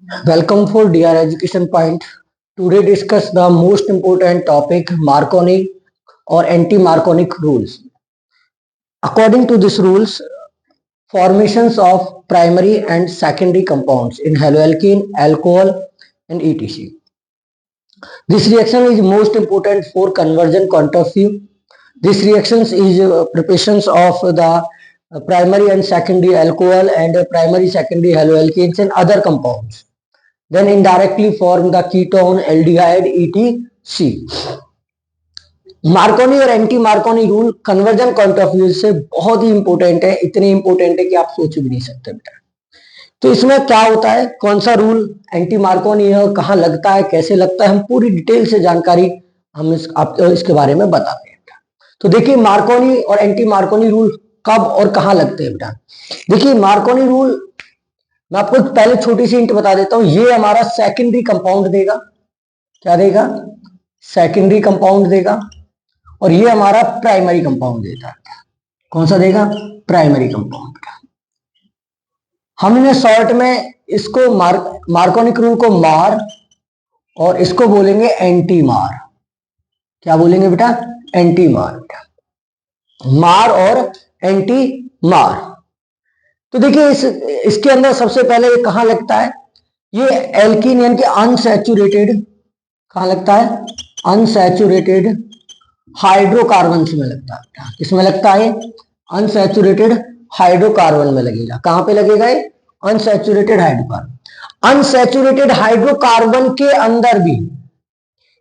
Welcome for DR Education Point. Today discuss the most important topic Marconi or anti-Marconic rules. According to these rules, formations of primary and secondary compounds in haloalkene, alcohol and etc. This reaction is most important for conversion point of view. This reactions is preparations of the primary and secondary alcohol and primary secondary haloalkenes and other compounds. Then indirectly form the ketone, aldehyde, etc. Markovnikov और anti Markovnikov rule conversion point of view से बहुत ही important है, इतने important है कि आप सोच भी नहीं सकते बेटा। तो इसमें क्या होता है, कौन सा रूल एंटी मार्कोनी है, कहां लगता है, कैसे लगता है, हम पूरी डिटेल से जानकारी हम इसके बारे में बताते हैं बेटा। तो देखिए मार्कोनी और एंटी मार्कोनी रूल कब और कहां लगते हैं बेटा। देखिए मार्कोनी रूल मैं आपको पहले छोटी सी हिंट बता देता हूं, ये हमारा सेकेंडरी कंपाउंड देगा। क्या देगा? सेकेंडरी कंपाउंड देगा। और ये हमारा प्राइमरी कंपाउंड देता है। कौन सा देगा? प्राइमरी कंपाउंड का। हमने शॉर्ट में इसको मार्कोनिक रूल को मार और इसको बोलेंगे एंटी मार। क्या बोलेंगे बेटा? एंटी मार। मार और एंटी मार। तो देखिए इसके अंदर सबसे पहले ये कहां लगता है, ये एल्कीन यानी कि अनसैचुरेटेड, कहां लगता है? अनसैचुरेटेड हाइड्रोकार्बन में लगता है। किसमें लगता है? अनसैचुरेटेड हाइड्रोकार्बन में लगेगा। कहां पे लगेगा ये? Unsaturated hydrocarbon. अनसैचुरेटेड हाइड्रोकार्बन के अंदर भी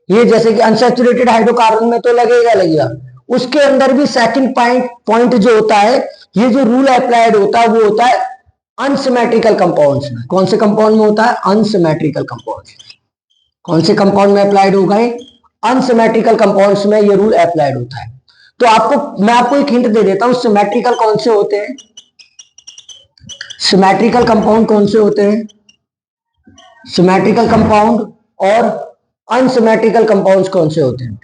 ये, जैसे कि अनसैचुरेटेड हाइड्रोकार्बन में तो लगेगा, उसके अंदर भी सेकंड पॉइंट जो होता है, ये जो रूल अप्लाइड होता है वो होता है अनसिमेट्रिकल कंपाउंड्स में। कौन से कंपाउंड में होता है? Unsymmetrical compounds. कौन से कंपाउंड में अप्लाइड होगा? अनसिमेट्रिकल कंपाउंड्स में ये रूल अप्लाइड होता है। तो मैं आपको एक हिंट दे देता हूं, सिमेट्रिकल कौन से होते हैं, सिमेट्रिकल कंपाउंड कौन से होते हैं, सिमेट्रिकल कंपाउंड और अनसिमेट्रिकल कंपाउंड्स कौन से होते हैं?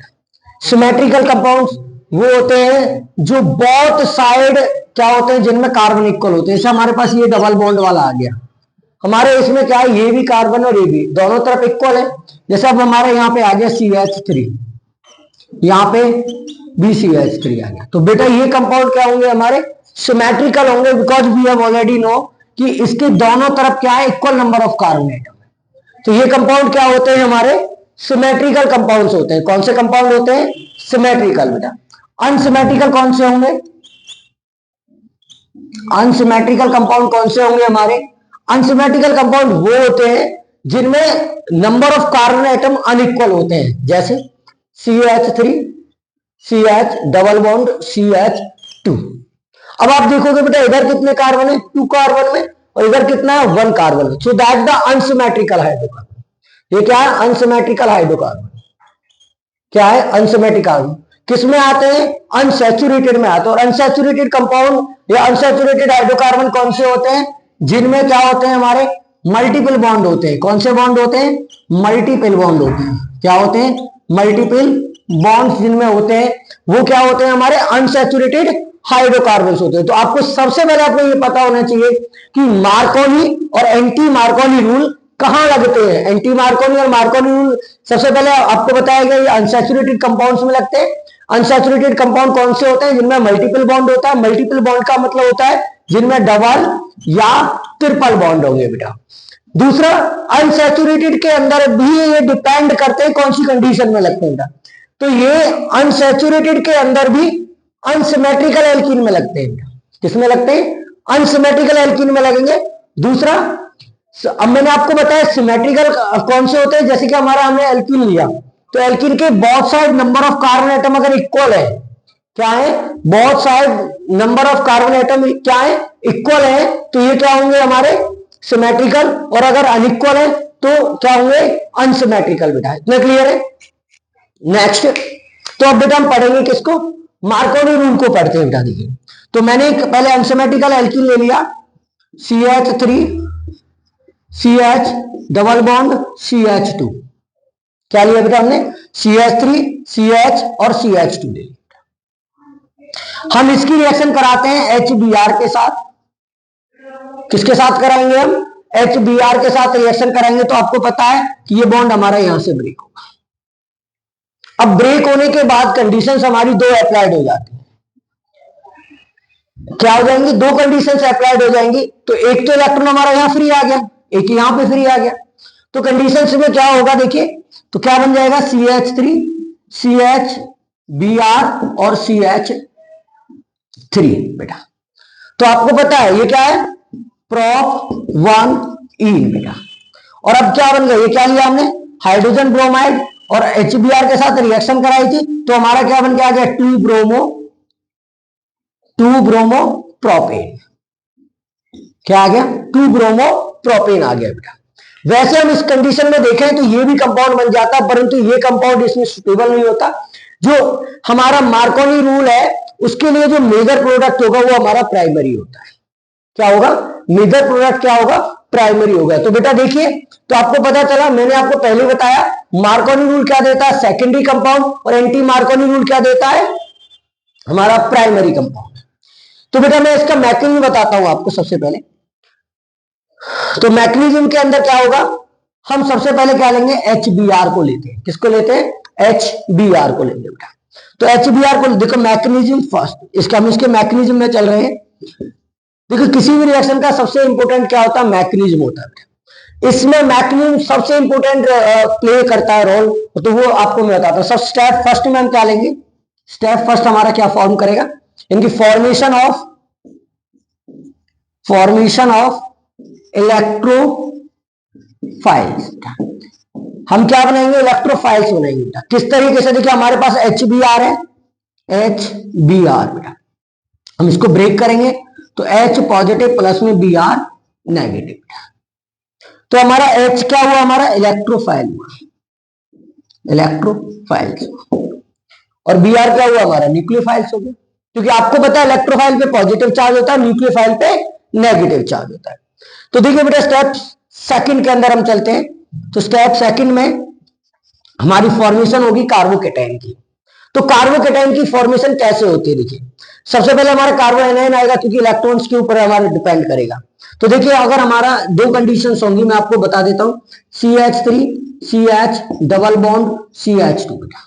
सिमेट्रिकल कंपाउंड्स वो होते हैं जो बोथ साइड क्या होते हैं, जिनमें कार्बन इक्वल होते हैं। जैसे हमारे पास ये डबल बॉन्ड वाला आ गया, हमारे इसमें क्या है, ये भी कार्बन और ये भी दोनों तरफ इक्वल है। जैसे अब हमारे यहाँ पे आ गया CH3, यहाँ पे भी CH3 आ गया, तो बेटा ये कंपाउंड क्या होंगे? हमारे सिमेट्रिकल होंगे, because we have already know कि इसके दोनों तरफ क्या है, equal number of carbon atom है। तो ये कंपाउंड क्या होते हैं? हमारे सिमेट्रिकल कंपाउंड्स होते हैं। कौन से कंपाउंड होते हैं? सिमेट्रिकल बेटा। अनसिमेट्रिकल कौन से होंगे? अनसिमेट्रिकल कंपाउंड कौन से होंगे हमारे? अनसिमेट्रिकल कंपाउंड वो होते हैं जिनमें number of carbon atom unequal होते हैं, जैसे CH3, CH double bond CH2। अब आप देखोगे बेटा इधर कितने कार्बन है? 2 कार्बन में, और इधर कितना है? 1 carbon. So that the unsymmetrical hydrocarbon. ये क्या है? Unsymmetrical hydrocarbon. क्या है? अनसिमेट्रिकल। किसमें आते हैं? अनसैचुरेटेड में आते हैं। और अनसैचुरेटेड कंपाउंड या अनसैचुरेटेड हाइड्रोकार्बन कौन से होते हैं? जिनमें क्या होते हैं? हमारे मल्टीपल बॉन्ड होते हैं। कौन से बॉन्ड होते हैं? मल्टीपल बॉन्ड होते हैं। क्या होते हैं? मल्टीपल बॉन्ड्स जिनमें होते हैं वो क्या होते हैं? हमारे अनसैचुरेटेड हाइड्रोकार्बन्स होते हैं। तो आपको सबसे पहले आपको ये पता होना चाहिए कि मार्कोनी और एंटी मार्कोनी रूल कहां लगते हैं। एंटी मार्कोनी और मार्कोनी रूल सबसे पहले आपको बताया गया, ये अनसैचुरेटेड कंपाउंड्स में लगते हैं। अनसैचुरेटेड कंपाउंड कौन से होते हैं? जिनमें मल्टीपल बॉन्ड होता है। मल्टीपल बॉन्ड का मतलब होता है जिनमें डबल या ट्रिपल बॉन्ड होंगे बेटा। दूसरा, अनसैचुरेटेड के अंदर भी ये डिपेंड करते हैं कौन सी कंडीशन में लगते हैं। तो ये अनसैचुरेटेड के अंदर भी अनसिमेट्रिकल एल्कीन में लगते हैं। किसमें लगते हैं? अनसिमेट्रिकल एल्कीन में लगेंगे। दूसरा, अब मैंने आपको बताया सिमेट्रिकल कौन से होते हैं, जैसे कि हमारा हमने एल्कीन लिया, तो एल्कीन के both side number of carbon atom अगर इक्वल है, क्या है? Both side number of carbon atom क्या है? इक्वल है, तो ये क्या होंगे? हमारे सिमेट्रिकल। और अगर अनइक्वल है तो क्या होंगे? अनसिमेट्रिकल बेटा। इतना क्लियर है? नेक्स्ट, तो अब बेटा हम पढ़ेंगे किसको? मार्कोनी रूल को पढ़ते हैं बेटा। देखिए, तो मैंने पहले अनसिमेट्रिकल एल्कीन ले लिया, CH3, CH double bond CH2। क्या लिया बेटा हमने? CH3, CH और CH2 ले लिया। हम इसकी रिएक्शन कराते हैं HBr के साथ। किसके साथ कराएंगे हम? HBr के साथ रिएक्शन कराएंगे तो आपको पता है कि ये बॉन्ड हमारा यहां से ब्रेक होगा। अब ब्रेक होने के बाद कंडीशंस हमारी दो अप्लाइड हो जाती है। क्या हो जाएंगी? दो कंडीशंस अप्लाइड हो जाएंगी। तो एक तो इलेक्ट्रॉन हमारा यहां फ्री आ गया, एक यहां पे फ्री आ गया। तो कंडीशंस में क्या होगा देखिए, तो क्या बन जाएगा? CH3 CHBr और CH3 बेटा। तो आपको पता है ये क्या है? prop1ene बेटा। और अब क्या बन गया? ये क्या लिया हमने? हाइड्रोजन ब्रोमाइड और HBr के साथ रिएक्शन कराई थी, तो हमारा क्या बन के आ गया? 2 ब्रोमो प्रोपेन। क्या आ गया? 2 ब्रोमो प्रोपेन आ गया बेटा। वैसे हम इस कंडीशन में देखें तो ये भी कंपाउंड बन जाता है, परंतु ये कंपाउंड इसमें सुटेबल नहीं होता। जो हमारा मार्कोनी रूल है उसके लिए जो मेजर प्रोडक्ट होगा वो हमारा प्राइमरी होता है। क्या होगा? मेजर प्रोडक्ट क्या होगा? प्राइमरी होगा। तो बेटा देखिए, तो आपको पता चला, मैंने आपको पहले बताया मार्कोनी रूल क्या देता है? Secondary compound. और एंटी मार्कोनी रूल क्या देता है? हमारा प्राइमरी कंपाउंड। तो बेटा मैं इसका मैकेनिज्म बताता हूं आपको सबसे पहले। तो मैकेनिज्म के अंदर क्या होगा? हम सबसे पहले क्या लेंगे? HBr को लेते हैं। किसको लेते हैं? HBr को लेंगे बेटा। तो HBr को देखो, मैकेनिज्म फर्स्ट, इसके मैकेनिज्म में चल रहे हैं। देखो किसी भी रिएक्शन का सबसे इंपॉर्टेंट क्या होता है? मैकेनिज्म होता है। इसमें मैकेनिज्म सबसे इंपॉर्टेंट प्ले करता है रोल, तो वो आपको मैं बताता हूं। सब स्टेप फर्स्ट में हम क्या लेंगे? स्टेप फर्स्ट हमारा क्या फॉर्म करेगा? इनकी फॉर्मेशन ऑफ इलेक्ट्रोफाइल्स। हम क्या बनाएंगे? इलेक्ट्रोफाइल्स बनाएंगे बेटा। किस तरीके से? देखिए हमारे पास HBr है, HBr बेटा, हम इसको ब्रेक करेंगे तो H पॉजिटिव प्लस में Br नेगेटिव। तो हमारा H क्या हुआ? हमारा इलेक्ट्रोफाइल हुआ, इलेक्ट्रोफाइल्स। और Br क्या हुआ? हमारा न्यूक्लियोफाइल्स हो गया। क्योंकि आपको पता है इलेक्ट्रोफाइल पे पॉजिटिव चार्ज होता है, न्यूक्लियोफाइल पे नेगेटिव चार्ज होता है। तो देखिए बेटा, स्टेप सेकंड के अंदर हम चलते हैं। तो स्टेप सेकंड में हमारी फॉर्मेशन होगी कार्बोकेटाइन की। तो कार्बोकेटाइन की फॉर्मेशन कैसे होती है? देखिए सबसे पहले हमारा कार्बो एनायन आएगा, क्योंकि इलेक्ट्रॉन्स के ऊपर हमारा डिपेंड करेगा। तो देखिए अगर हमारा दो कंडीशंस होंगी, मैं आपको बता देता हूं। CH3 CH double bond CH2 बेटा,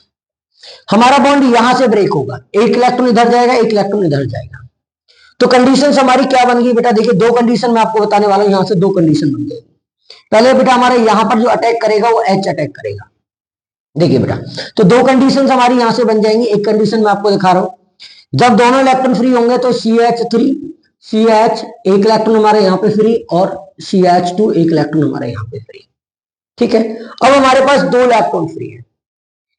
हमारा बॉन्ड यहां से ब्रेक होगा, एक इलेक्ट्रॉन इधर जाएगा, एक इलेक्ट्रॉन इधर जाएगा। तो कंडीशंस हमारी क्या बन गई बेटा? देखिए दो कंडीशन मैं आपको बताने वाला हूं, यहां से दो कंडीशन बन जाएगी। पहले बेटा हमारे यहां पर जो अटैक करेगा वो H अटैक करेगा। देखिए बेटा, तो दो कंडीशंस हमारी यहां से बन जाएंगी। एक कंडीशन मैं आपको दिखा रहा हूं, जब दोनों इलेक्ट्रॉन फ्री होंगे तो CH3 CH एक इलेक्ट्रॉन हमारे यहां पे फ्री, और CH2 एक इलेक्ट्रॉन हमारे यहां पे फ्री। ठीक है, अब हमारे पास दो इलेक्ट्रॉन फ्री है।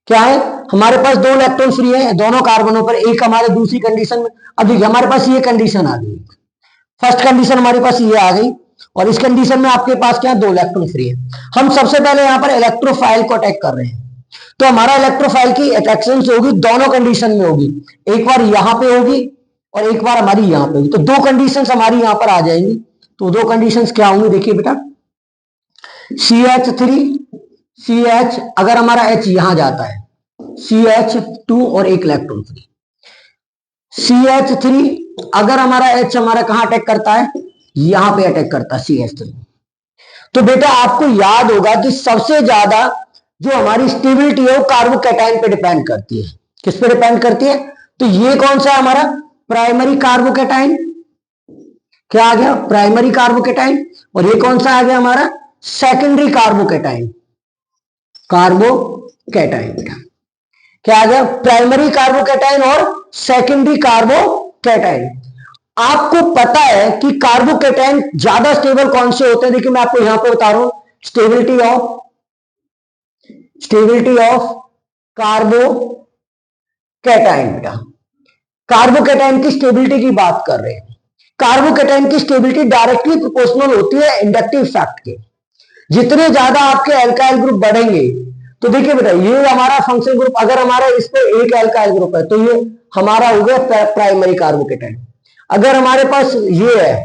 क्या है? हमारे पास दो इलेक्ट्रॉन फ्री है दोनों कार्बनों पर, एक हमारे दूसरी कंडीशन में। अब देखिए हमारे पास ये कंडीशन आ गई, फर्स्ट कंडीशन हमारे पास ये आ गई, और इस कंडीशन में आपके पास क्या? दो इलेक्ट्रॉन फ्री है। हम सबसे पहले यहां पर इलेक्ट्रोफाइल को अटैक कर रहे हैं। तो हमारा इलेक्ट्रोफाइल की अट्रैक्शन होगी दोनों कंडीशन में होगी, एक बार यहां पे होगी और एक बार हमारी यहां पे होगी। तो दो कंडीशंस हमारी यहां पर आ जाएंगी। तो दो कंडीशंस क्या होंगी? देखिए बेटा, CH3 CH, अगर हमारा H यहां जाता है, CH2 और एक इलेक्ट्रॉन फ्री। CH3 अगर हमारा H हमारा कहां अटैक करता है? यहां पे अटैक करता है CH3। तो बेटा आपको याद होगा कि सबसे ज्यादा जो हमारी स्टेबिलिटी है वो कार्बोकैटायन पे डिपेंड करती है। किस पे डिपेंड करती है? तो ये कौन सा है हमारा? Primary carbocation. क्या आ गया? Primary carbocation. और ये कौन सा आ गया हमारा? Secondary carbocation. कार्बोकैटायन बेटा क्या आ गया? प्राइमरी कार्बोकैटायन और सेकेंडरी कार्बोकैटायन। आपको पता है कि कार्बोकैटायन ज्यादा स्टेबल कौन से होते हैं? देखिए मैं आपको यहां पे बता रहा हूं, स्टेबिलिटी ऑफ कार्बोकैटायन बेटा। कार्बोकैटायन की स्टेबिलिटी की बात कर रहे हैं। कार्बोकैटायन की स्टेबिलिटी डायरेक्टली प्रोपोर्शनल होती है इंडक्टिव इफेक्ट के। जितने ज्यादा आपके एल्काइल ग्रुप बढ़ेंगे, तो देखिए बेटा ये हमारा फंक्शन ग्रुप, अगर हमारा इस पे एक एल्काइल ग्रुप है तो ये हमारा हो गया प्राइमरी कार्बोकैटायन। अगर हमारे पास ये है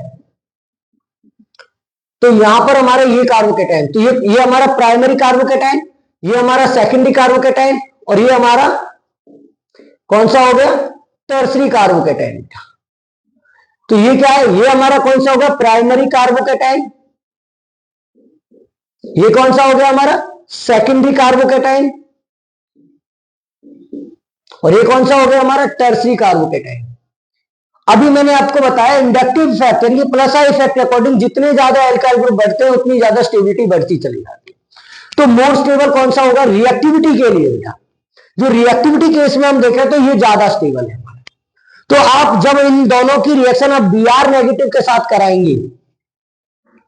तो यहां पर हमारा ये कार्बोकैटायन, तो ये हमारा प्राइमरी कार्बोकैटायन, ये हमारा सेकेंडरी कार्बोकैटायन, और ये हमारा कौन सा हो गया? Tertiary carbocation. तो ये क्या है? ये हमारा कौन सा होगा? प्राइमरी कार्बोकैटायन, ये कौन सा हो गया हमारा सेकेंडरी कार्बोकेटाइन, और ये कौन सा हो गया हमारा टर्सरी कार्बोकेटाइन। अभी मैंने आपको बताया इंडक्टिव इफेक्ट यानी प्लस आई इफेक्ट के अकॉर्डिंग जितने ज्यादा एल्काइल ग्रुप बढ़ते हैं उतनी ज्यादा स्टेबिलिटी बढ़ती चली जाती है। तो मोर स्टेबल कौन सा होगा रिएक्टिविटी के लिए बेटा, जो रिएक्टिविटी केस में हम देखें तो ये ज्यादा स्टेबल है। तो आप जब इन दोनों की रिएक्शन आप Br नेगेटिव के साथ कराएंगे,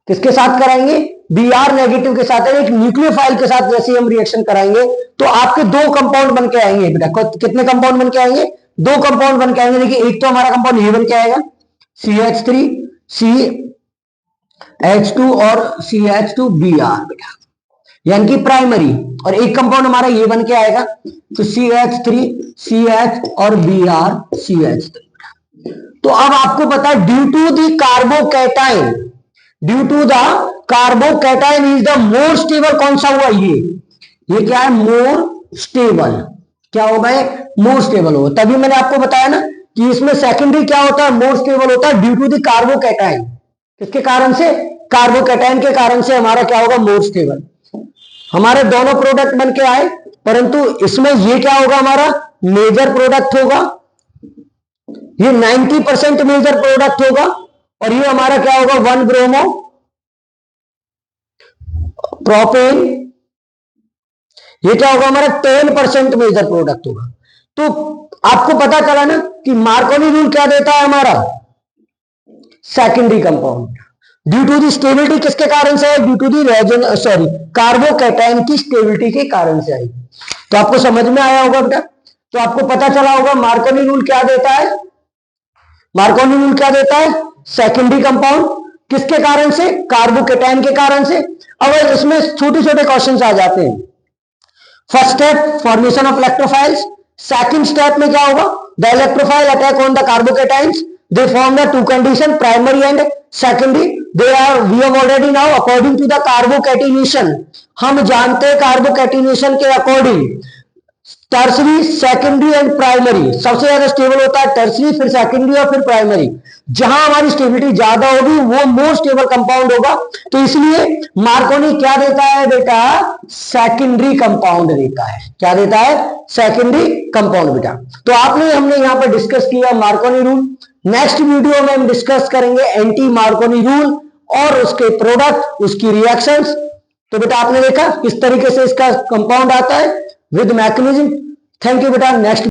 किसके साथ कराएंगे Br नेगेटिव के साथ, एक न्यूक्लियोफाइल के साथ जैसे हम रिएक्शन कराएंगे तो आपके दो कंपाउंड बन के आएंगे बेटा। कितने कंपाउंड बन के आएंगे, दो कंपाउंड बन के आएंगे। देखिए एक तो हमारा कंपाउंड ये बन के आएगा CH3 CH2 और CH2Br बेटा, यानी कि प्राइमरी, और एक कंपाउंड हमारा ये बन के आएगा तो CH3 CH और Br CH3। तो अब आपको पता है due to the carbocation, due to the carbocation is the more stable, कौन सा हुआ ये क्या है मोर स्टेबल, क्या होगा मोर स्टेबल होगा। तभी मैंने आपको बताया ना कि इसमें सेकेंडरी क्या होता है मोर स्टेबल होता है ड्यू टू द कार्बोकैटाइन। किसके कारण से, कार्बोकैटाइन के कारण से हमारा क्या होगा मोर स्टेबल। हमारे दोनों प्रोडक्ट बन के आए, परंतु इसमें ये क्या होगा हमारा मेजर प्रोडक्ट होगा, ये 90% मेजर प्रोडक्ट होगा, और ये हमारा क्या होगा 1 ब्रोमो प्रोपेन, ये क्या होगा हमारा 10% मेजर प्रोडक्ट होगा। तो आपको पता चला ना कि मार्कोनी रूल क्या देता है हमारा secondary compound due to the stability, किसके कारण से है ड्यू टू दी कार्बोकैटाइन की स्टेबिलिटी के कारण से आई। तो आपको समझ में आया होगा बेटा, तो आपको पता चला होगा मार्कोनी रूल क्या देता है, मार्कोनी रूल क्या देता है सेकेंडरी कंपाउंड किसके कारण से, कार्बोकैटाइन के कारण से। अब इसमें छोटे छोटे क्वेश्चन आ जाते हैं। First step formation of electrophiles, second step में क्या होगा the electrophile attack on the carbocations, they form the two condition primary and secondary, they are we have already now according to the carbocatenation, हम जानते हैं कार्बोकैटिनेशन के according tertiary secondary and primary, सबसे ज्यादा stable होता है टर्सरी फिर secondary और फिर प्राइमरी। जहां हमारी स्टेबिलिटी ज्यादा होगी वो मोर स्टेबल कंपाउंड होगा। तो इसलिए मार्कोनी क्या देता है बेटा सेकेंडरी कंपाउंड देता है, क्या देता है सेकेंडरी कंपाउंड बेटा। तो आपने हमने यहां पर डिस्कस किया मार्कोनी रूल। नेक्स्ट वीडियो में हम डिस्कस करेंगे एंटी मार्कोनी रूल और उसके प्रोडक्ट उसकी रिएक्शंस। तो बेटा आपने देखा किस तरीके से इसका कंपाउंड आता है विद मैकेनिज्म। थैंक यू बेटा। नेक्स्ट